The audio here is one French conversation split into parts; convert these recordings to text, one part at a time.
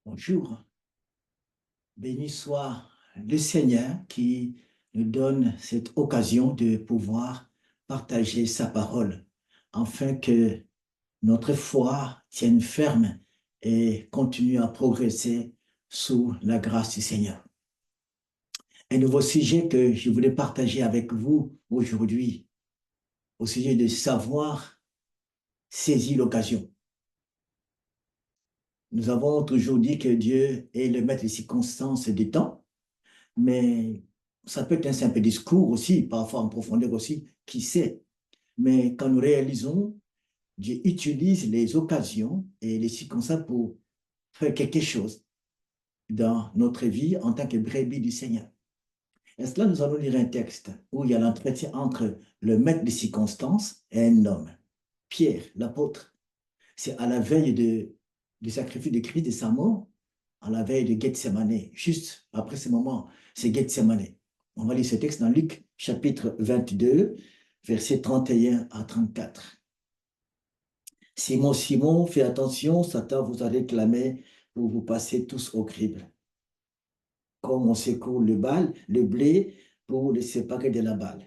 Bonjour, béni soit le Seigneur qui nous donne cette occasion de pouvoir partager sa parole afin que notre foi tienne ferme et continue à progresser sous la grâce du Seigneur. Un nouveau sujet que je voulais partager avec vous aujourd'hui, au sujet de savoir saisir l'occasion. Nous avons toujours dit que Dieu est le maître des circonstances et du temps. Mais ça peut être un simple discours aussi, parfois en profondeur aussi, qui sait. Mais quand nous réalisons, Dieu utilise les occasions et les circonstances pour faire quelque chose dans notre vie en tant que brebis du Seigneur. Et cela, nous allons lire un texte où il y a l'entretien entre le maître des circonstances et un homme, Pierre, l'apôtre. C'est à la veille du sacrifice de Christ, de sa mort, à la veille de Gethsemane. Juste après ce moment, c'est Gethsemane. On va lire ce texte dans Luc chapitre 22, versets 31 à 34. Simon, Simon, fais attention, Satan vous a réclamé pour vous passer tous au crible. Comme on secoue le blé pour le séparer de la balle.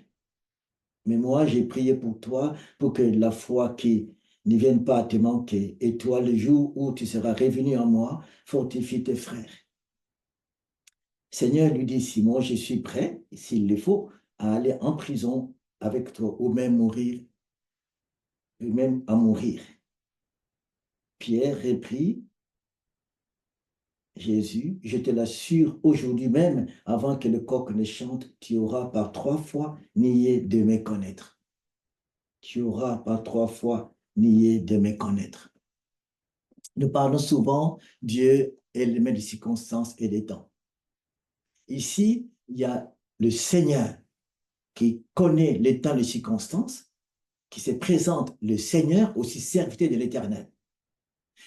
Mais moi, j'ai prié pour toi, pour que la foi qui ne vienne pas te manquer. Et toi, le jour où tu seras revenu en moi, fortifie tes frères. Seigneur lui dit, Simon, je suis prêt, s'il le faut, à aller en prison avec toi, ou même mourir, ou même à mourir. Pierre reprit, Jésus, je te l'assure, aujourd'hui même, avant que le coq ne chante, tu auras par 3 fois nié de me connaître. Tu auras par 3 fois nié de me connaître. Nous parlons souvent, Dieu est le maître des circonstances et des temps. Ici, il y a le Seigneur qui connaît les temps, les circonstances, qui se présente le Seigneur aussi serviteur de l'Éternel.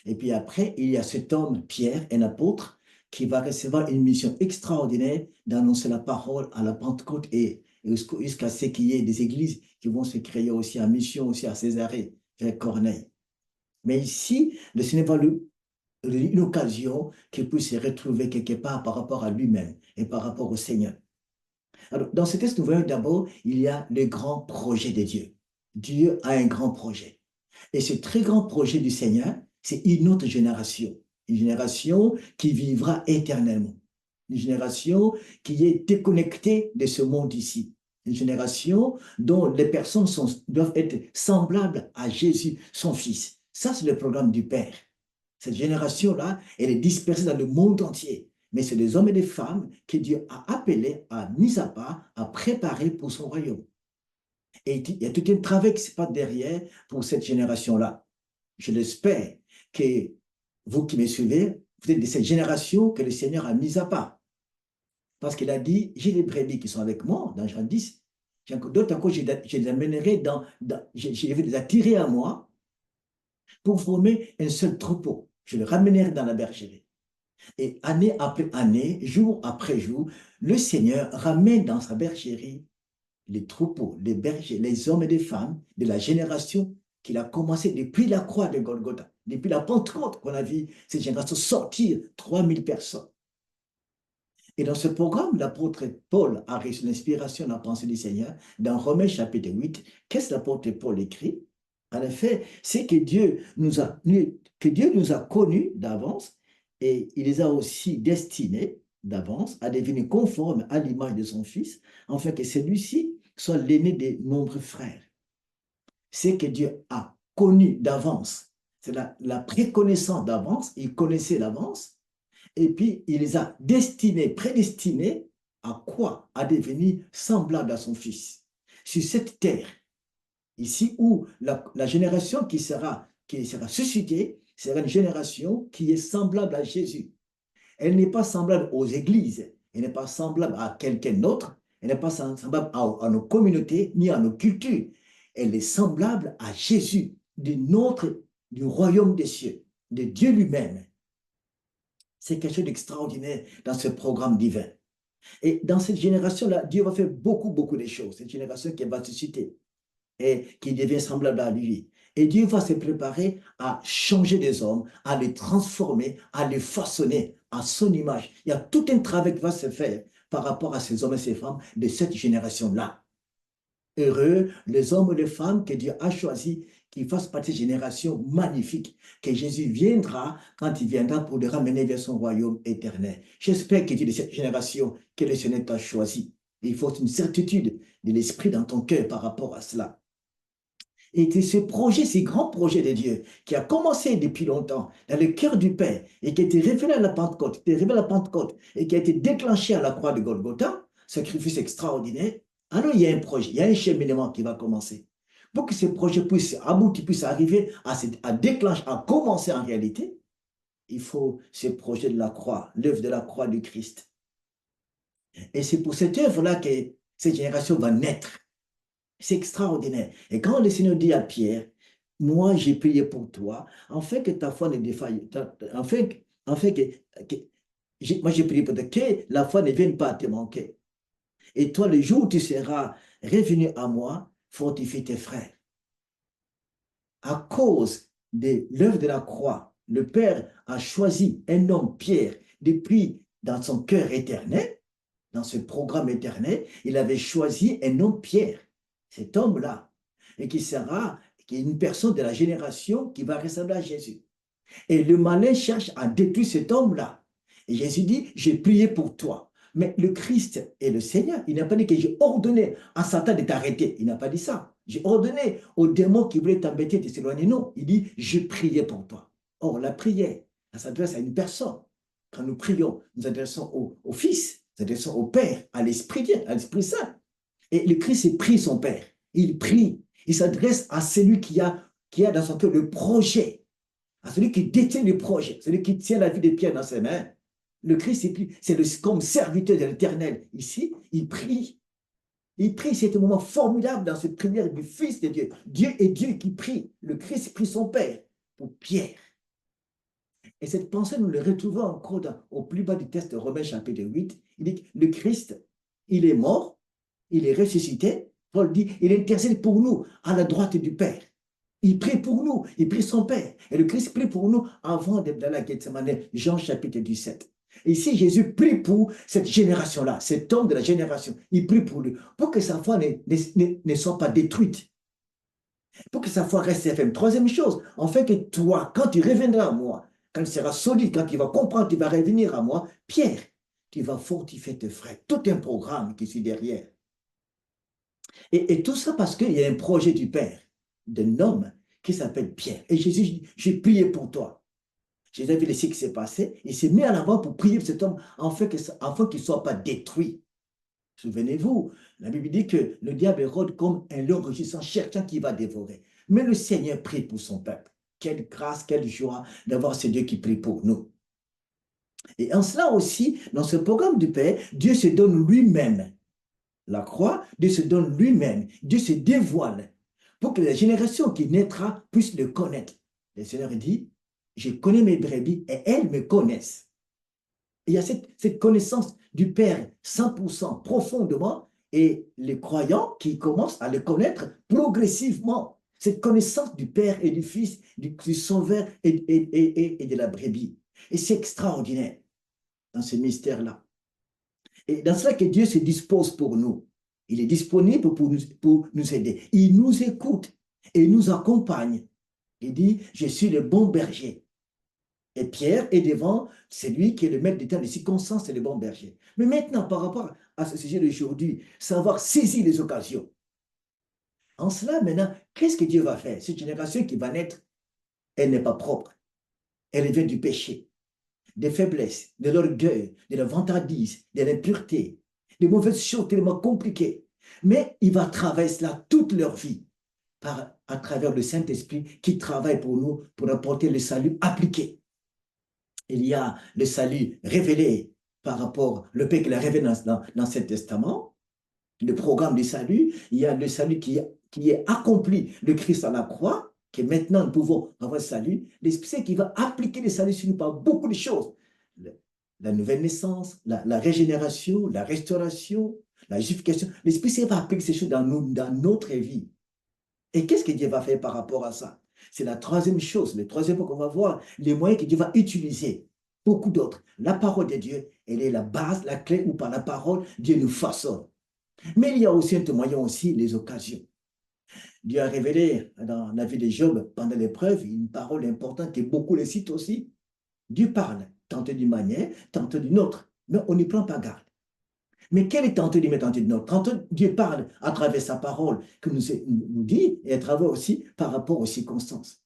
Et puis après, il y a cet homme, Pierre, un apôtre, qui va recevoir une mission extraordinaire d'annoncer la parole à la Pentecôte et jusqu'à ce qu'il y ait des églises qui vont se créer aussi en mission, aussi à Césarée, vers Corneille. Mais ici, le Seigneur va lui une occasion qu'il puisse se retrouver quelque part par rapport à lui-même et par rapport au Seigneur. Alors, dans ce texte, nous voyons d'abord, il y a le grand projet de Dieu. Dieu a un grand projet. Et ce très grand projet du Seigneur, c'est une autre génération. Une génération qui vivra éternellement. Une génération qui est déconnectée de ce monde ici. Une génération dont les personnes doivent être semblables à Jésus, son Fils. Ça, c'est le programme du Père. Cette génération-là, elle est dispersée dans le monde entier. Mais c'est des hommes et des femmes que Dieu a appelés, a mis à part, a préparés pour son royaume. Et il y a tout un travail qui se passe derrière pour cette génération-là. Je l'espère que vous qui me suivez, vous êtes de cette génération que le Seigneur a mis à part. Parce qu'il a dit, j'ai des brebis qui sont avec moi, dans Jean 10. D'autres encore, je les amènerai je vais les attirer à moi pour former un seul troupeau. Je les ramènerai dans la bergerie. Et année après année, jour après jour, le Seigneur ramène dans sa bergerie les troupeaux, les bergers, les hommes et les femmes de la génération qu'il a commencé depuis la croix de Golgotha, depuis la Pentecôte qu'on a vu cette génération sortir 3000 personnes. Et dans ce programme, l'apôtre Paul a reçu l'inspiration de la pensée du Seigneur dans Romains chapitre 8. Qu'est-ce que l'apôtre Paul écrit? En effet, c'est que Dieu nous a connus d'avance et il les a aussi destinés d'avance à devenir conformes à l'image de son Fils, afin que celui-ci soit l'aîné des nombreux frères. C'est que Dieu a connu d'avance. C'est la préconnaissance d'avance. Il connaissait l'avance. Et puis, il les a destinés, prédestinés à quoi? À devenir semblables à son Fils. Sur cette terre, ici où la génération qui sera suscitée sera une génération qui est semblable à Jésus. Elle n'est pas semblable aux églises, elle n'est pas semblable à quelqu'un d'autre, elle n'est pas semblable à nos communautés ni à nos cultures. Elle est semblable à Jésus, du royaume des cieux, de Dieu lui-même. C'est quelque chose d'extraordinaire dans ce programme divin. Et dans cette génération-là, Dieu va faire beaucoup, beaucoup de choses. Cette génération qui va susciter et qui devient semblable à lui. Et Dieu va se préparer à changer les hommes, à les transformer, à les façonner à son image. Il y a tout un travail qui va se faire par rapport à ces hommes et ces femmes de cette génération-là. Heureux les hommes et les femmes que Dieu a choisis qui fassent partie de cette génération magnifique, que Jésus viendra quand il viendra pour les ramener vers son royaume éternel. J'espère que Dieu de cette génération que le Seigneur t'a choisi. Il faut une certitude de l'esprit dans ton cœur par rapport à cela. Et ce projet, ce grand projet de Dieu, qui a commencé depuis longtemps dans le cœur du Père et qui a été révélé à la Pentecôte, et qui a été déclenché à la croix de Golgotha, sacrifice extraordinaire, alors il y a un projet, il y a un cheminement qui va commencer. Pour que ce projet puisse aboutir, puisse arriver à déclencher, à commencer en réalité, il faut ce projet de la croix, l'œuvre de la croix du Christ. Et c'est pour cette œuvre-là que cette génération va naître. C'est extraordinaire. Et quand le Seigneur dit à Pierre, moi j'ai prié pour toi, afin que ta foi ne défaille, afin moi j'ai prié pour toi, que la foi ne vienne pas te manquer. Et toi, le jour où tu seras revenu à moi, fortifie tes frères. À cause de l'œuvre de la croix, le Père a choisi un homme, Pierre, depuis dans son cœur éternel, dans ce programme éternel, il avait choisi un homme, Pierre, cet homme-là, et qui est une personne de la génération qui va ressembler à Jésus. Et le malin cherche à détruire cet homme-là. Et Jésus dit, j'ai prié pour toi. Mais le Christ est le Seigneur. Il n'a pas dit que j'ai ordonné à Satan de t'arrêter. Il n'a pas dit ça. J'ai ordonné aux démons qui voulaient t'embêter de s'éloigner. Non, il dit, je priais pour toi. Or, la prière, ça s'adresse à une personne. Quand nous prions, nous adressons au Fils, nous adressons au Père, à l'Esprit Dieu, à l'Esprit Saint. Et le Christ prie son Père. Il prie. Il s'adresse à celui qui a dans son cœur le projet, à celui qui détient le projet, celui qui tient la vie de Pierre dans ses mains. Le Christ, c'est comme serviteur de l'Éternel. Ici, il prie. Il prie, c'est un moment formidable dans cette prière du Fils de Dieu. Dieu est Dieu qui prie. Le Christ prie son Père pour Pierre. Et cette pensée, nous la retrouvons encore au plus bas du texte de Romains chapitre 8. Il dit que le Christ, il est mort, il est ressuscité. Paul dit, il intercède pour nous à la droite du Père. Il prie pour nous, il prie son Père. Et le Christ prie pour nous avant d'être dans la Gethsemane, Jean chapitre 17. Et ici, Jésus prie pour cette génération-là, cet homme de la génération. Il prie pour lui, pour que sa foi ne soit pas détruite. Pour que sa foi reste ferme. Troisième chose, en fait que toi, quand tu reviendras à moi, quand il sera solide, quand il va comprendre, tu vas revenir à moi, Pierre, tu vas fortifier tes frères. Tout un programme qui suit derrière. Et tout ça parce qu'il y a un projet du Père, d'un homme qui s'appelle Pierre. Et Jésus dit, j'ai prié pour toi. Jésus a vu ce qui s'est passé. Il s'est mis en avant pour prier pour cet homme afin qu'il ne soit pas détruit. Souvenez-vous, la Bible dit que le diable rôde comme un lion rugissant, cherchant qui va dévorer. Mais le Seigneur prie pour son peuple. Quelle grâce, quelle joie d'avoir ce Dieu qui prie pour nous. Et en cela aussi, dans ce programme du Père, Dieu se donne lui-même. La croix, Dieu se donne lui-même. Dieu se dévoile pour que la génération qui naîtra puisse le connaître. Le Seigneur dit, je connais mes brebis et elles me connaissent. Et il y a cette connaissance du Père 100% profondément et les croyants qui commencent à le connaître progressivement. Cette connaissance du Père et du Fils, du Sauveur et de la brebis. Et c'est extraordinaire dans ce mystère-là. Et dans cela que Dieu se dispose pour nous. Il est disponible pour nous aider. Il nous écoute et nous accompagne. Il dit, je suis le bon berger. Et Pierre est devant celui qui est le maître des temps, les circonstances et le bon berger. Mais maintenant, par rapport à ce sujet d'aujourd'hui, savoir saisir les occasions. En cela, maintenant, qu'est-ce que Dieu va faire? Cette génération qui va naître, elle n'est pas propre. Elle vient du péché, des faiblesses, de l'orgueil, de la vantardise, de l'impureté, des mauvaises choses tellement compliquées. Mais il va travailler cela toute leur vie à travers le Saint-Esprit qui travaille pour nous pour apporter le salut appliqué. Il y a le salut révélé par rapport, le Père qui l'a révélé dans cet testament, le programme du salut, il y a le salut qui est accompli, le Christ à la croix, que maintenant nous pouvons avoir le salut, l'Esprit Saint qui va appliquer le salut sur nous par beaucoup de choses. La nouvelle naissance, la régénération, la restauration, la justification. L'Esprit Saint va appliquer ces choses dans notre vie. Et qu'est-ce que Dieu va faire par rapport à ça? C'est la troisième chose, le troisième point qu'on va voir, les moyens que Dieu va utiliser. Beaucoup d'autres. La parole de Dieu, elle est la base, la clé où par la parole, Dieu nous façonne. Mais il y a aussi un témoignage aussi, les occasions. Dieu a révélé dans la vie de Job, pendant l'épreuve, une parole importante que beaucoup le citent aussi. Dieu parle, tantôt d'une manière, tantôt d'une autre, mais on n'y prend pas garde. Mais quel est tantôt d'une manière, tantôt d'une autre? Tantôt Dieu parle à travers sa parole que nous dit et à travers aussi par rapport aux circonstances.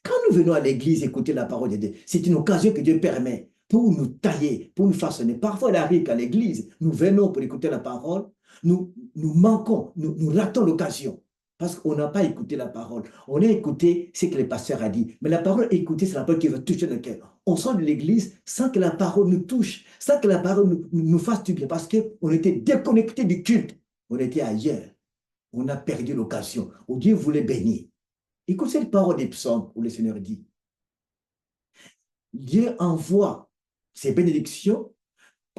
Quand nous venons à l'église écouter la parole de Dieu, c'est une occasion que Dieu permet pour nous tailler, pour nous façonner. Parfois, il arrive qu'à l'église, nous venons pour écouter la parole, nous manquons, nous ratons l'occasion. Parce qu'on n'a pas écouté la parole. On a écouté ce que le pasteur a dit. Mais la parole écoutée, c'est la parole qui va toucher le cœur. On sort de l'église sans que la parole nous touche, sans que la parole nous fasse du bien. Parce qu'on était déconnecté du culte. On était ailleurs. On a perdu l'occasion. Où Dieu voulait bénir. Écoute cette parole des psaumes où le Seigneur dit, Dieu envoie ses bénédictions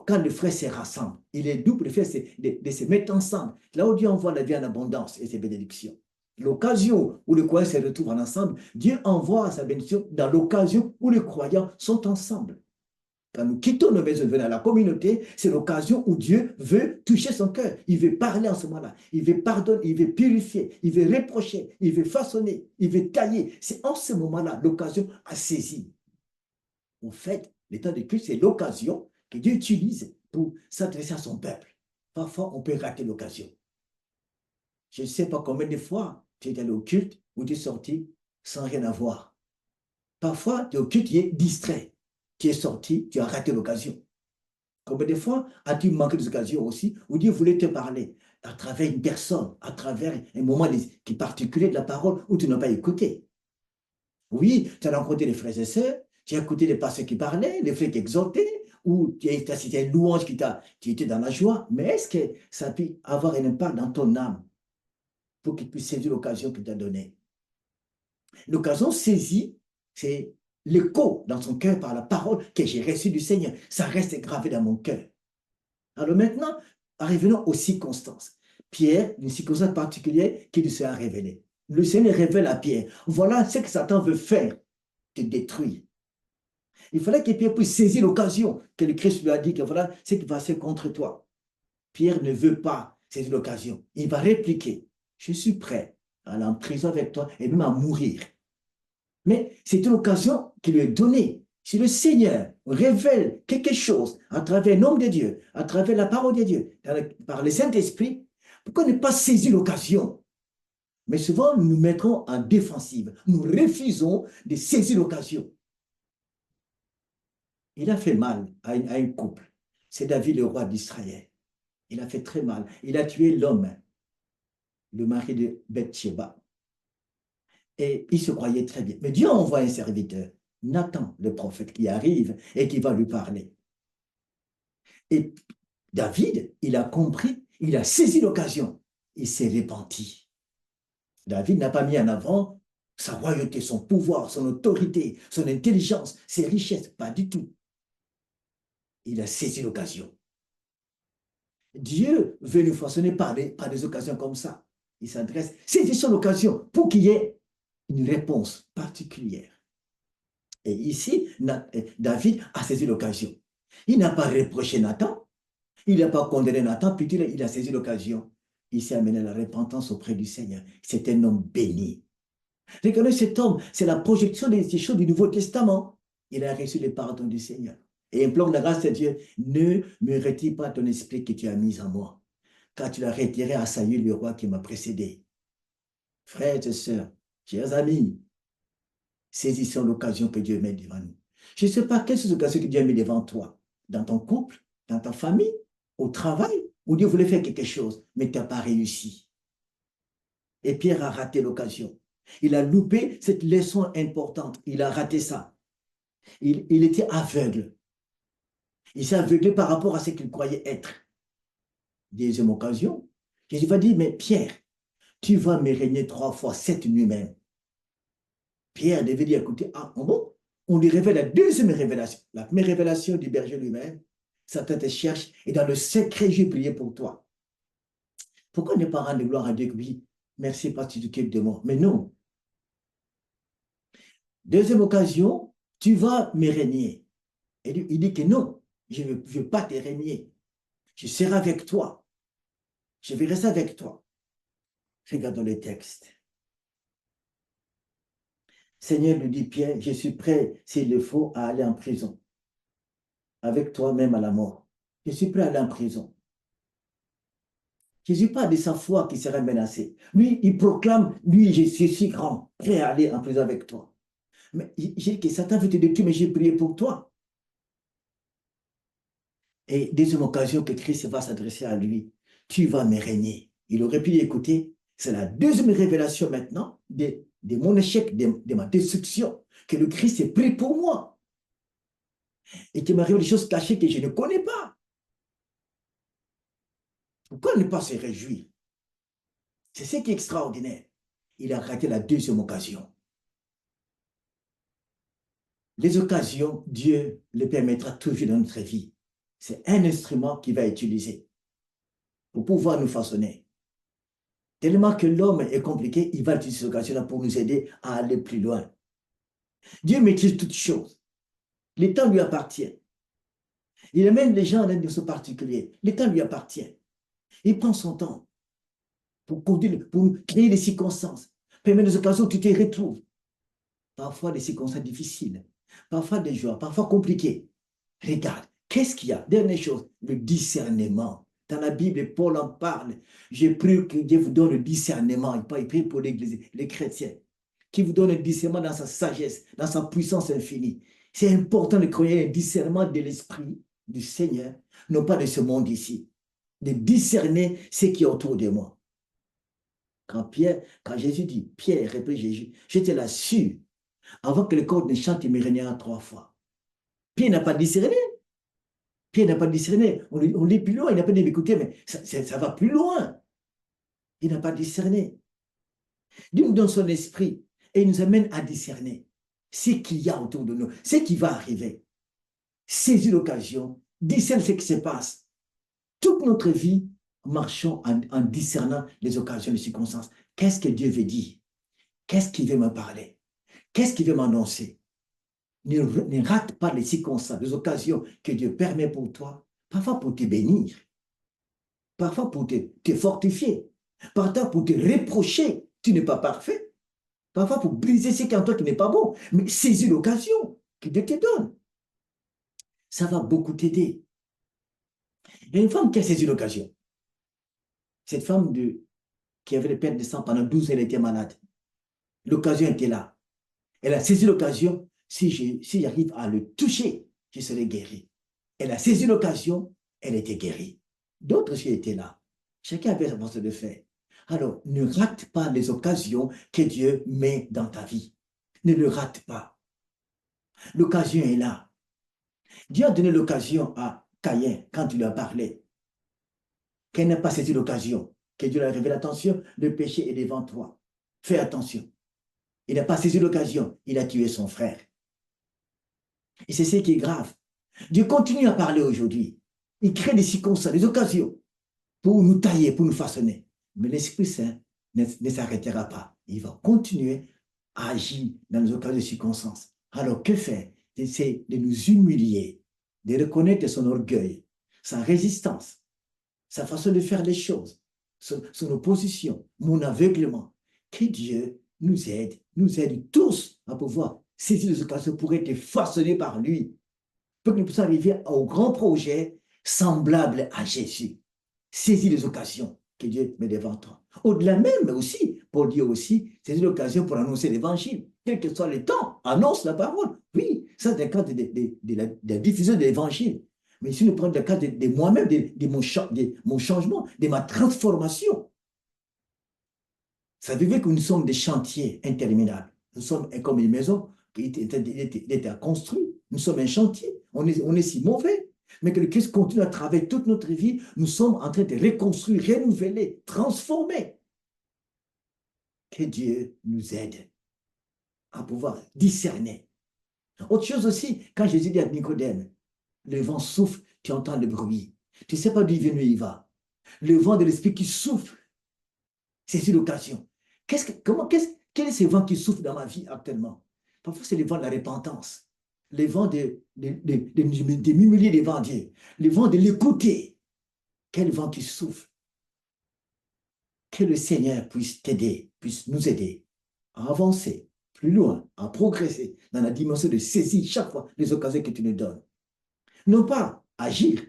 quand les frères se rassemblent. Il est doux pour les frères de se mettre ensemble. Là où Dieu envoie la vie en abondance et ses bénédictions. L'occasion où les croyants se retrouvent ensemble, Dieu envoie sa bénédiction dans l'occasion où les croyants sont ensemble. Quand nous quittons nos maisons, venons à la communauté, c'est l'occasion où Dieu veut toucher son cœur. Il veut parler en ce moment-là. Il veut pardonner, il veut purifier, il veut reprocher, il veut façonner, il veut tailler. C'est en ce moment-là l'occasion à saisir. En fait, l'état de culte, c'est l'occasion que Dieu utilise pour s'adresser à son peuple. Parfois, on peut rater l'occasion. Je ne sais pas combien de fois tu es allé au culte ou tu es sorti sans rien avoir. Parfois, tu es au culte, tu es distrait. Tu es sorti, tu as raté l'occasion. Combien de fois as-tu manqué des occasions aussi où Dieu voulait te parler à travers une personne, à travers un moment qui est particulier de la parole où tu n'as pas écouté? Oui, tu as rencontré les frères et sœurs, tu as écouté les pasteurs qui parlaient, les frères qui exhortaient, ou tu as cité une louange qui était dans la joie, mais est-ce que ça peut avoir un impact dans ton âme pour qu'il puisse saisir l'occasion qu'il t'a donnée? L'occasion saisie, c'est l'écho dans son cœur par la parole que j'ai reçue du Seigneur. Ça reste gravé dans mon cœur. Alors maintenant, revenons aux circonstances. Pierre, une circonstance particulière qui lui sera révélée. Le Seigneur révèle à Pierre, voilà ce que Satan veut faire, te détruire. Il fallait que Pierre puisse saisir l'occasion que le Christ lui a dit que voilà ce qui va se contre toi. Pierre ne veut pas saisir l'occasion. Il va répliquer, je suis prêt à aller en prison avec toi et même à mourir. Mais c'est une occasion qui lui est donnée. Si le Seigneur révèle quelque chose à travers le nom de Dieu, à travers la parole de Dieu, par le Saint-Esprit, pourquoi ne pas saisir l'occasion? Mais souvent, nous nous mettrons en défensive. Nous refusons de saisir l'occasion. Il a fait mal à un couple. C'est David, le roi d'Israël. Il a fait très mal. Il a tué l'homme, le mari de Bathsheba. Et il se croyait très bien. Mais Dieu envoie un serviteur, Nathan, le prophète, qui arrive et qui va lui parler. Et David, il a compris, il a saisi l'occasion. Il s'est repenti. David n'a pas mis en avant sa royauté, son pouvoir, son autorité, son intelligence, ses richesses. Pas du tout. Il a saisi l'occasion. Dieu veut nous façonner par des occasions comme ça. Il s'adresse, saisissons l'occasion pour qu'il y ait une réponse particulière. Et ici, David a saisi l'occasion. Il n'a pas reproché Nathan, il n'a pas condamné Nathan, puis il a saisi l'occasion. Il s'est amené à la repentance auprès du Seigneur. C'est un homme béni. Regardez cet homme, c'est la projection des choses du Nouveau Testament. Il a reçu le pardon du Seigneur. Et implore la grâce de Dieu, ne me retire pas ton esprit que tu as mis en moi, car tu l'as retiré à Saül, le roi qui m'a précédé. Frères et sœurs, chers amis, saisissons l'occasion que Dieu met devant nous. Je ne sais pas quelles sont les occasions que Dieu a mis devant toi, dans ton couple, dans ta famille, au travail, où Dieu voulait faire quelque chose, mais tu n'as pas réussi. Et Pierre a raté l'occasion. Il a loupé cette leçon importante. Il a raté ça. Il était aveugle. Il s'est aveuglé par rapport à ce qu'il croyait être. Deuxième occasion, Jésus va dire, mais Pierre, tu vas me régner 3 fois cette nuit même. Pierre devait dire, écoutez, ah bon? On lui révèle la deuxième révélation. La première révélation du berger lui-même, Satan te cherche et dans le secret, j'ai prié pour toi. Pourquoi ne pas rendre gloire à Dieu? Oui, merci parce que tu t'occupes de moi. Mais non. Deuxième occasion, tu vas me régner. Et il dit que non, je ne veux pas te régner. Je serai avec toi. Je vais rester avec toi. Regardons le texte. Seigneur, lui dit Pierre, je suis prêt, s'il le faut, à aller en prison. Avec toi même à la mort. Je suis prêt à aller en prison. Jésus parle de sa foi qui serait menacée. Lui, il proclame, lui, je suis si grand, prêt à aller en prison avec toi. Mais j'ai dit que Satan veut te détruire, mais j'ai prié pour toi. Et deuxième occasion que Christ va s'adresser à lui, tu vas me régner. Il aurait pu écouter, c'est la deuxième révélation maintenant de mon échec, de ma destruction, que le Christ est pris pour moi. Et qu'il m'arrive des choses cachées que je ne connais pas. Pourquoi ne pas se réjouir? C'est ce qui est extraordinaire. Il a raté la deuxième occasion. Les occasions, Dieu les permettra toujours dans notre vie. C'est un instrument qu'il va utiliser pour pouvoir nous façonner. Tellement que l'homme est compliqué, il va utiliser cette occasion-là pour nous aider à aller plus loin. Dieu maîtrise toutes choses. Le temps lui appartient. Il amène les gens à l'aide de ce particulier. Le temps lui appartient. Il prend son temps pour créer des circonstances, permettre des occasions où tu te retrouves. Parfois des circonstances difficiles, parfois des joies, parfois compliquées. Regarde, qu'est-ce qu'il y a? Dernière chose, le discernement. Dans la Bible, Paul en parle. J'ai pris que Dieu vous donne le discernement. Il prie pour l'Église, les chrétiens, qui vous donne le discernement dans sa sagesse, dans sa puissance infinie. C'est important de créer un discernement de l'Esprit du Seigneur, non pas de ce monde ici. De discerner ce qui est autour de moi. Quand Jésus dit, Pierre, répète Jésus, je te l'assure, avant que le corps ne chante, il me régnera 3 fois. Pierre n'a pas discerné. Pierre n'a pas discerné. On lit plus loin, il n'a pas dit écoutez, mais ça va plus loin. Il n'a pas discerné. Dieu nous donne son esprit et il nous amène à discerner ce qu'il y a autour de nous, ce qui va arriver. Saisis l'occasion, discerne ce qui se passe. Toute notre vie, marchons en discernant les occasions, les circonstances. Qu'est-ce que Dieu veut dire? Qu'est-ce qu'il veut me parler? Qu'est-ce qu'il veut m'annoncer? Ne rate pas les circonstances, les occasions que Dieu permet pour toi, parfois pour te bénir, parfois pour te fortifier, parfois pour te reprocher, tu n'es pas parfait, parfois pour briser ce qui est en toi qui n'est pas bon, mais saisis l'occasion que Dieu te donne. Ça va beaucoup t'aider. Il y a une femme qui a saisi l'occasion. Cette femme qui avait le perte de sang pendant 12 ans, elle était malade. L'occasion était là. Elle a saisi l'occasion. Si j'arrive à le toucher, je serai guéri. Elle a saisi l'occasion, elle était guérie. D'autres aussi étaient là. Chacun avait sa façon de faire. Alors, ne rate pas les occasions que Dieu met dans ta vie. Ne le rate pas. L'occasion est là. Dieu a donné l'occasion à Caïn quand il lui a parlé. Caïn n'a pas saisi l'occasion. Que Dieu lui a révélé, attention, le péché est devant toi. Fais attention. Il n'a pas saisi l'occasion. Il a tué son frère. Et c'est ce qui est grave. Dieu continue à parler aujourd'hui. Il crée des circonstances, des occasions pour nous tailler, pour nous façonner. Mais l'Esprit Saint ne s'arrêtera pas. Il va continuer à agir dans les occasions et circonstances. Alors, que faire? C'est de nous humilier, de reconnaître son orgueil, sa résistance, sa façon de faire les choses, son opposition, mon aveuglement. Que Dieu nous aide tous à pouvoir saisir les occasions pour être façonnés par lui, pour que nous puissions arriver au grand projet semblable à Jésus. Saisis les occasions que Dieu met devant toi. Au-delà même aussi, Paul dit aussi, saisis l'occasion pour annoncer l'évangile. Quel que soit le temps, annonce la parole. Oui, ça c'est le cas de la diffusion de l'évangile. Mais si nous prenons le cas de moi-même, de mon changement, de ma transformation, ça veut dire que nous sommes des chantiers interminables. Nous sommes comme une maison qui était à construire. Nous sommes un chantier. On est si mauvais. Mais que le Christ continue à travailler toute notre vie. Nous sommes en train de reconstruire, renouveler, transformer. Que Dieu nous aide à pouvoir discerner. Autre chose aussi, quand Jésus dit à Nicodème, le vent souffle, tu entends le bruit. Tu ne sais pas d'où il vient, où il va. Le vent de l'esprit qui souffle, c'est une occasion. Quel est ce vent qui souffle dans ma vie actuellement? Parfois, c'est le vent de la repentance, le vent de m'humilier devant Dieu, le vent de l'écouter. Quel vent qui souffle. Que le Seigneur puisse t'aider, puisse nous aider à avancer plus loin, à progresser dans la dimension de saisir chaque fois les occasions que tu nous donnes. Non pas agir,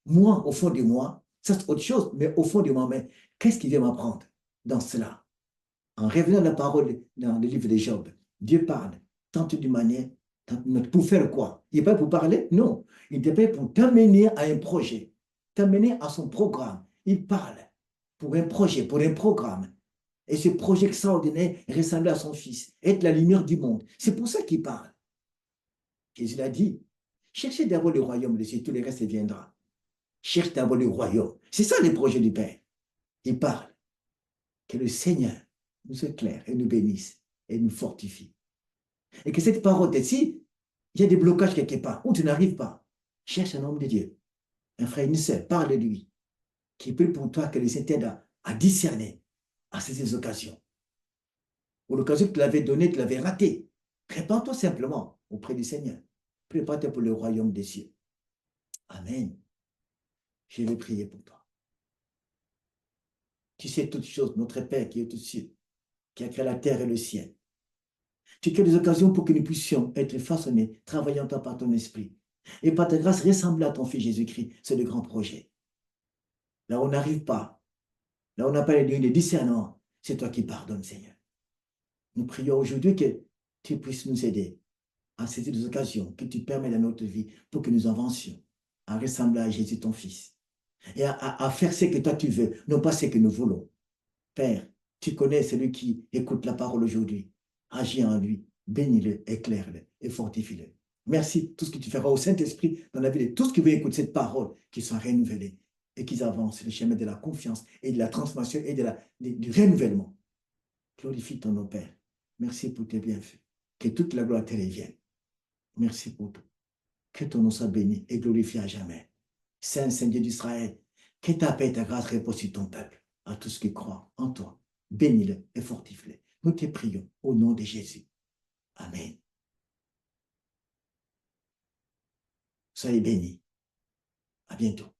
moi, au fond de moi, ça c'est autre chose, mais au fond de moi-même, qu'est-ce qui vient m'apprendre dans cela? En revenant à la parole dans le livre de Job, Dieu parle, tant d'une manière, tant d'une autre. Pour faire quoi? Il n'est pas pour parler? Non. Il est pas pour t'amener à un projet, t'amener à son programme. Il parle pour un projet, pour un programme. Et ce projet extraordinaire ressembler à son Fils, être la lumière du monde. C'est pour ça qu'il parle. Jésus l'a dit, cherchez d'abord le royaume de Dieu, tout le reste viendra. Cherche d'abord le royaume. C'est ça le projet du Père. Il parle. Que le Seigneur nous éclaire et nous bénisse et nous fortifie. Et que cette parole, si il y a des blocages quelque part, où tu n'arrives pas, cherche un homme de Dieu, un frère, une sœur, parle de lui, qui prie pour toi que le Seigneur t'aide à discerner à ces occasions. Ou l'occasion que tu l'avais donnée, tu l'avais ratée. Répands-toi simplement auprès du Seigneur. Prépare-toi pour le royaume des cieux. Amen. Je vais prier pour toi. Tu sais toutes choses, notre Père qui est aux cieux, qui a créé la terre et le ciel. Tu crées des occasions pour que nous puissions être façonnés, travaillant par ton esprit. Et par ta grâce, ressembler à ton Fils Jésus-Christ. C'est le grand projet. Là où on n'arrive pas, là où on n'a pas les discernements, c'est toi qui pardonnes, Seigneur. Nous prions aujourd'hui que tu puisses nous aider à saisir des occasions que tu permets dans notre vie pour que nous avancions à ressembler à Jésus, ton Fils. Et à faire ce que toi tu veux, non pas ce que nous voulons. Père, tu connais celui qui écoute la parole aujourd'hui. Agis en lui, bénis-le, éclaire-le et fortifie-le. Merci pour tout ce que tu feras au Saint-Esprit dans la vie de tous qui veulent écouter cette parole, qu'ils soient renouvelés et qu'ils avancent sur le chemin de la confiance et de la transformation et du renouvellement. Glorifie ton nom, Père. Merci pour tes bienfaits. Que toute la gloire te revienne. Merci pour tout. Que ton nom soit béni et glorifié à jamais. Saint, Saint Dieu d'Israël, que ta paix et ta grâce reposent sur ton peuple, à tous qui croient en toi. Bénis-le et fortifie-le. Nous te prions au nom de Jésus. Amen. Soyez bénis. À bientôt.